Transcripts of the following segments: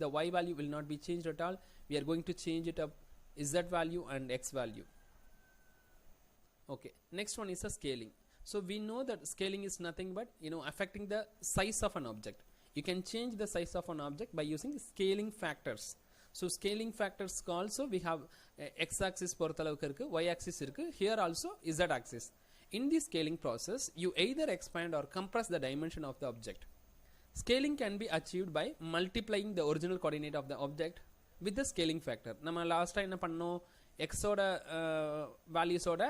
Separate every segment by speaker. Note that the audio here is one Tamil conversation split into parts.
Speaker 1: the y value will not be changed at all. We are going to change it up z value and x value. Okay, next one is the scaling. So we know that scaling is nothing but affecting the size of an object. You can change the size of an object by using scaling factors. So scaling factors also we have x axis பொறுத்தளவுக்கு இருக்கு, y axis இருக்கு, here also z axis. In the scaling process you either expand or compress the dimension of the object. Scaling can be achieved by multiplying the original coordinate of the object with the scaling factor. நம்ம லாஸ்டா என்ன பண்ணோம், x ஓட values ஓட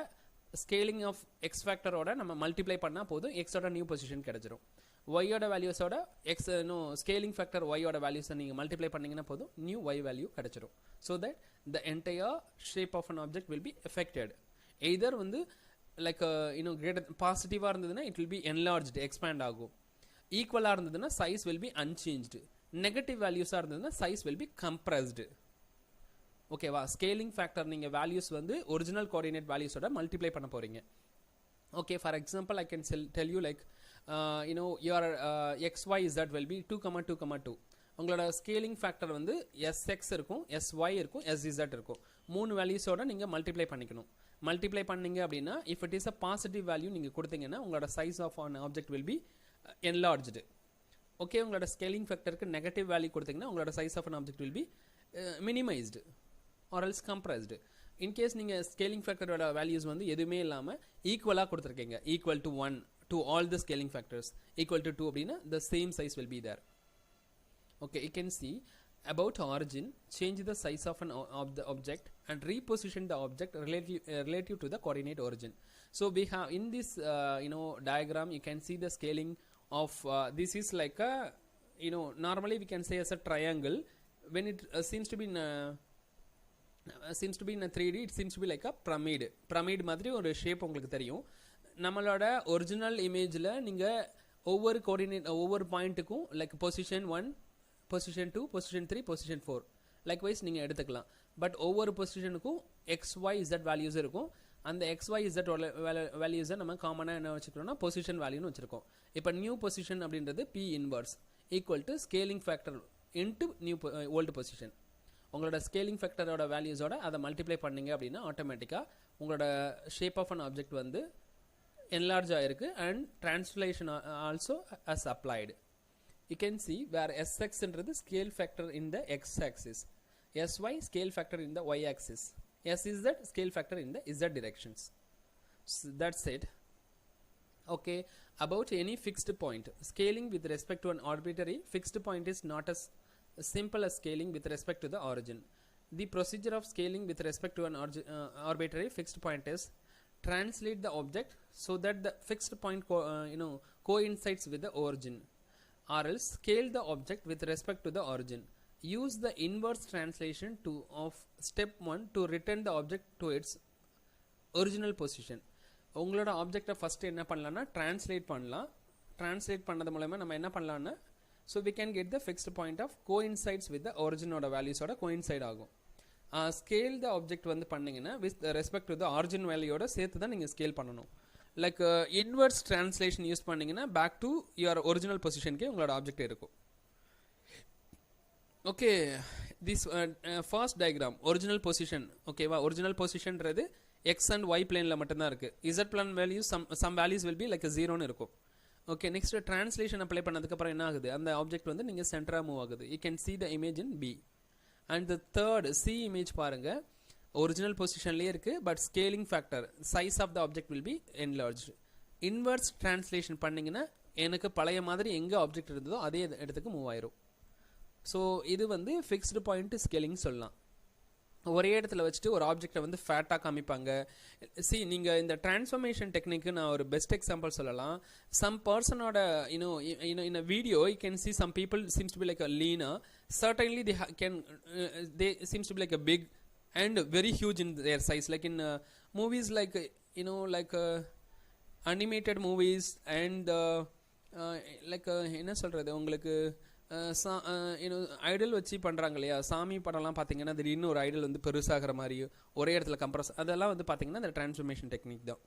Speaker 1: scaling of x factor ஓட நம்ம multiply பண்ணா போதும், x ஓட new position கிடைச்சிரும். y ஓட values ஓட x scaling factor y ஓட values நீங்க multiply பண்ணீங்கன்னா போதும், new y value கிடைச்சிரும். So that the entire shape of an object will be affected. Either வந்து like greater positive இருந்ததுன்னா it will be enlarged, expand ஆகும். Equal இருந்ததுன்னா size will be unchanged. Negative values இருந்ததுன்னா size will be compressed. Okay வா, scaling factor நீங்க values வந்து original coordinate values ஓட multiply பண்ண போறீங்க. Okay, for example I can tell you like your xyz will be 2,2,2. உங்களோட scaling factor வந்து sx இருக்கும், sy இருக்கும், sz இருக்கும். மூணு values ஓட நீங்க multiply பண்ணிக்கணும். multiply பண்ணீங்க அப்படின்னா if it is a positive value நீங்க கொடுத்தீங்கன்னா உங்களோட size of an object will be enlarged. Okay, உங்களோட scaling factorக்கு negative value கொடுத்தீங்கன்னா உங்களோட size of an object will be minimized or else compressed. In case நீங்க scaling factor ஓட values வந்து எதுவுமே இல்லாம ஈக்குவலா கொடுத்திருக்கீங்க, equal to 1 to all the scaling factors, equal to 2 அப்படின்னா the same size will be there. Okay, you can see about origin, change the size of the object and reposition the object relative to the coordinate origin. So we have in this diagram you can see the scaling of this is like a normally we can say as a triangle. When it seems to be in a 3D, it seems to be like a pyramid மாதிரி ஒரு ஷேப் உங்களுக்கு தெரியும். நம்மளோட ஒரிஜினல் இமேஜ்ல நீங்க ஒவ்வொரு கோஆர்டினேட் ஒவ்வொரு பாயிண்ட்டுக்கும் like position 1, position 2, position 3, position 4 likewise நீங்க எடுத்துக்கலாம். பட் ஒவ்வொரு பொசிஷனுக்கும் xyz வேல்யூஸ் இருக்கும். அந்த xyz வேல்யூஸை நம்ம காமனா என்ன வச்சுக்கிறோம்னா பொசிஷன் வேல்யூன்னு வச்சிருக்கோம். இப்போ நியூ பொசிஷன் அப்படின்றது p inverse equal to scaling factor into new old position. உங்களோட ஸ்கேலிங் ஃபேக்டரோட வேல்யூஸோட அதை மல்டிப்ளை பண்ணீங்க அப்படின்னா ஆட்டோமேட்டிக்காக உங்களோட ஷேப் ஆஃப் அன் ஆப்ஜெக்ட் வந்து enlarge ஆயிருக்கு and translation also as applied. You can see where sx என்றது scale factor in the x axis, sy scale factor in the y axis, sz scale factor in the z directions. So that's it. Okay, about any fixed point, scaling with respect to an arbitrary fixed point is not as simple as scaling with respect to the origin. The procedure of scaling with respect to an arbitrary fixed point is translate the object so that the fixed point coincides with the origin, or else scale the object with respect to the origin. Use the inverse translation of step 1 to return the object to its original position. உங்களோட ஆப்ஜெக்டை ஃபர்ஸ்ட் என்ன பண்ணலாம்னா translate பண்ணலாம். translate பண்ணது மூலமா நம்ம என்ன பண்ணலாம்னா so we can get the fixed point of coincides with the origin ஓட values ஓட coincide ஆகும். ஸ்கேல் த ஆப்ஜெக்ட் வந்து பண்ணீங்கன்னா with respect to the origin வேல்யூயோட சேர்த்து தான் நீங்கள் ஸ்கேல் பண்ணணும். லைக் இன்வெர்ஸ் டிரான்ஸ்லேஷன் யூஸ் பண்ணீங்கன்னா பேக் டு யுவர் ஒரிஜினல் பொசிஷனுக்கே உங்களோட ஆப்ஜெக்ட் இருக்கும். Okay, this first diagram original position. ஓகேவா, ஒரிஜினல் பொசிஷன்றது எக்ஸ் அண்ட் ஒய் பிளேனில் மட்டும்தான் இருக்குது. Z plane values some values will be like 0ன்னு இருக்கும். ஓகே, நெக்ஸ்ட் டிரான்ஸ்லேஷன் அப்ளை பண்ணதுக்கப்புறம் என்ன ஆகுது, அந்த ஆப்ஜெக்ட் வந்து நீங்கள் சென்டராக மூவ் ஆகுது. You can see the image in B. And the third C image பாருங்க, original positionலயே இருக்கு, but scaling factor size of the object will be enlarged. Inverse translation பண்ணீங்கன்னா எனக்கு பழைய மாதிரி எங்க ஆப்ஜெக்ட் இருந்ததோ அதே இடத்துக்கு மூவ் ஆயிரும். ஸோ இது வந்து ஃபிக்ஸ்டு பாயிண்ட் ஸ்கேலிங் சொல்லலாம். ஒரே இடத்துல வச்சுட்டு ஒரு ஆப்ஜெக்டை வந்து ஃபேட்டாக காமிப்பாங்க. நீங்கள் இந்த டிரான்ஸ்ஃபர்மேஷன் டெக்னிக்கு நான் ஒரு பெஸ்ட் எக்ஸாம்பிள் சொல்லலாம். சம் பர்சனோட in a video you can see some people seems to be like a leaner, certainly they seems to be like a big and very huge in their size, like in movies like like animated movies and like என்ன சொல்றது உங்களுக்கு ஐடல் வச்சு பண்ணுறாங்க இல்லையா, சாமி படம்லாம் பார்த்தீங்கன்னா திடீர்னு ஒரு ஐடல் வந்து பெருசாகிற மாதிரி ஒரே இடத்துல கம்ப்ரஸ், அதெல்லாம் வந்து பார்த்தீங்கன்னா இந்த டிரான்ஸ்ஃபர்மேஷன் டெக்னிக் தான்.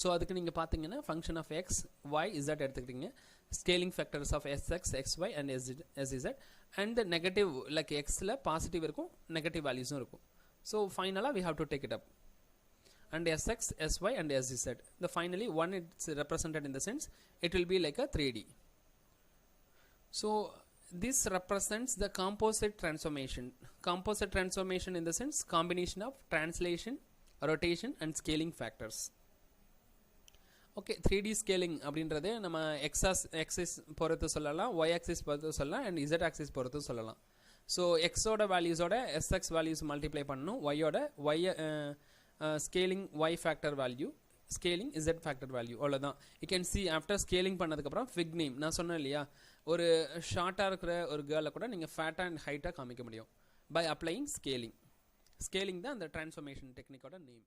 Speaker 1: ஸோ அதுக்கு நீங்கள் பார்த்தீங்கன்னா function of X Y Z எடுத்துக்கிட்டீங்க, scaling factors of S X X Y and S Z and negative like எக்ஸில் பாசிட்டிவ் இருக்கும் நெகட்டிவ் வேல்யூஸும் இருக்கும். ஸோ ஃபைனலாக we have to take it up and sx, sy and sz. The finally one it's represented in the sense it will be like a 3D. So this represents the composite transformation. Composite transformation in the sense combination of translation, rotation and scaling factors. Okay, 3D scaling அப்படின்றது நம்ம x-axis பொறுத்து சொல்லலாம், y-axis பொறுத்து சொல்லலாம் and z-axis பொறுத்து சொல்லலாம். So x ஓட வேல்யூஸோட sx வேல்யூஸ் மல்டிப்ளை பண்ணணும், y ஓட scaling y factor value, scaling z factor value. அவ்வளோதான். you can see after scaling பண்ணதுக்கப்புறம் fig name நான் சொன்னேன் இல்லையா, ஒரு ஷார்ட்டாக இருக்கிற ஒரு கேர்ளை கூட நீங்கள் ஃபேட்டாக அண்ட் ஹைட்டாக காமிக்க முடியும் by applying scaling. Scaling தான் அந்த transformation technique ஓட நேம்.